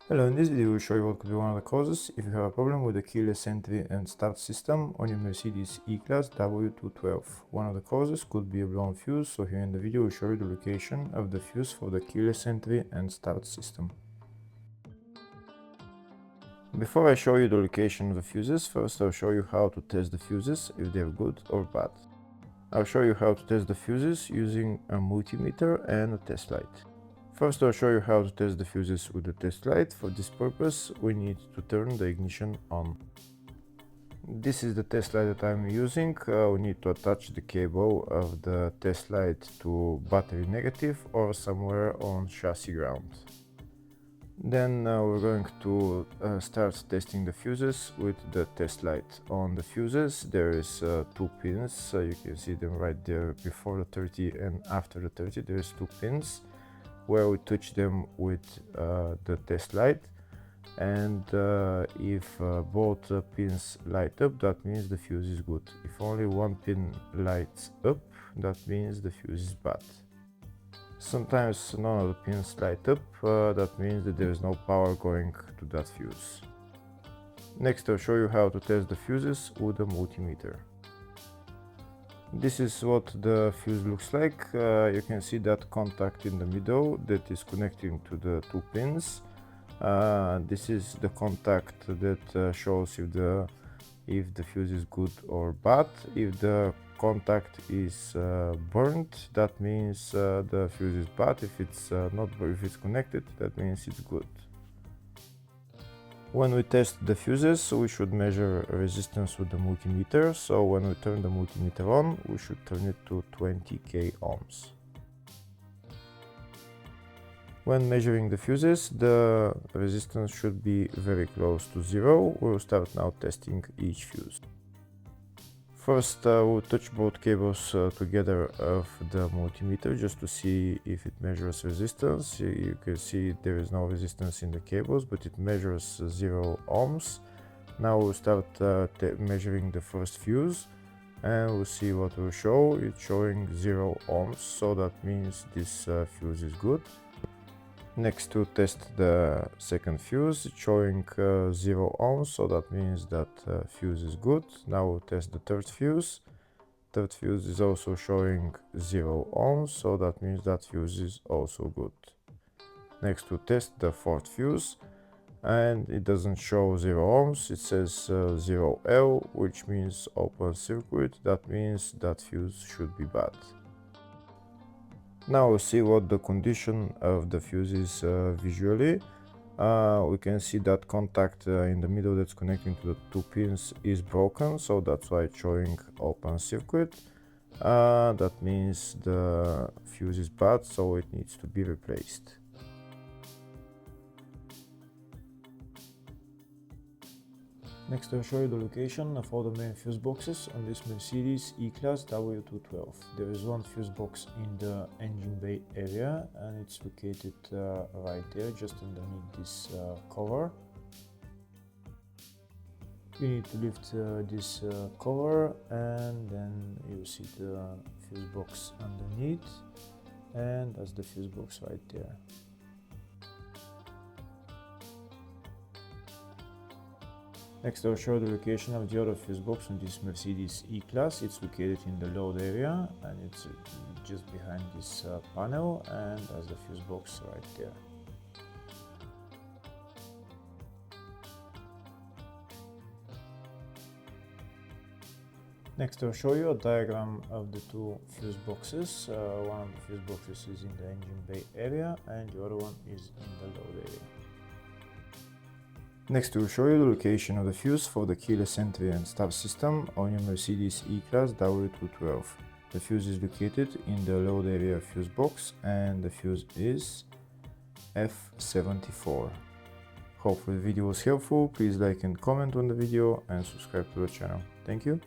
Hello, in this video we will show you what could be one of the causes if you have a problem with the keyless entry and start system on your Mercedes E-Class W212. One of the causes could be a blown fuse, so here in the video we will show you the location of the fuse for the keyless entry and start system. Before I show you the location of the fuses, first I'll show you how to test the fuses, if they're good or bad. I'll show you how to test the fuses using a multimeter and a test light. First I'll show you how to test the fuses with the test light. For this purpose we need to turn the ignition on. This is the test light that I'm using. We need to attach the cable of the test light to battery negative or somewhere on chassis ground. Then we're going to start testing the fuses with the test light. On the fuses there is two pins, you can see them right there before the 30 and after the 30. There is two pins where we touch them with the test light, and if both pins light up, that means the fuse is good. If only one pin lights up, that means the fuse is bad. Sometimes none of the pins light up, that means that there is no power going to that fuse. Next I'll show you how to test the fuses with a multimeter. This is what the fuse looks like. You can see that contact in the middle that is connecting to the two pins. This is the contact that shows if the fuse is good or bad. If the contact is burnt, that means the fuse is bad. If it's if it's connected, that means it's good. When we test the fuses, we should measure resistance with the multimeter. So when we turn the multimeter on, we should turn it to 20k ohms. When measuring the fuses, the resistance should be very close to zero. We'll start now testing each fuse. First, we'll touch both cables together of the multimeter just to see if it measures resistance. You can see there is no resistance in the cables, but it measures 0 ohms. Now we'll start measuring the first fuse, and we'll see what will show. It's showing 0 ohms, so that means this fuse is good. Next to test the second fuse, it's showing 0 ohms, so that means that fuse is good. Now we'll test the third fuse. Third fuse is also showing 0 ohms, so that means that fuse is also good. Next we'll test the fourth fuse, and it doesn't show 0 ohms, it says 0L, which means open circuit. That means that fuse should be bad. Now we'll see what the condition of the fuse is visually. We can see that contact in the middle that's connecting to the two pins is broken, so that's why it's showing open circuit. That means the fuse is bad, so it needs to be replaced. Next I'll show you the location of all the main fuse boxes on this Mercedes E-Class W212. There is one fuse box in the engine bay area, and it's located right there, just underneath this cover. You need to lift this cover, and then you see the fuse box underneath, and that's the fuse box right there. Next I'll show the location of the other fuse box on this Mercedes E-Class. It's located in the load area, and it's just behind this panel, and that's the fuse box right there. Next I'll show you a diagram of the two fuse boxes. One of the fuse boxes is in the engine bay area, and the other one is in the load area. Next we'll show you the location of the fuse for the keyless entry and start system on your Mercedes E-Class W212. The fuse is located in the load area fuse box, and the fuse is F74. Hopefully the video was helpful. Please like and comment on the video and subscribe to the channel. Thank you.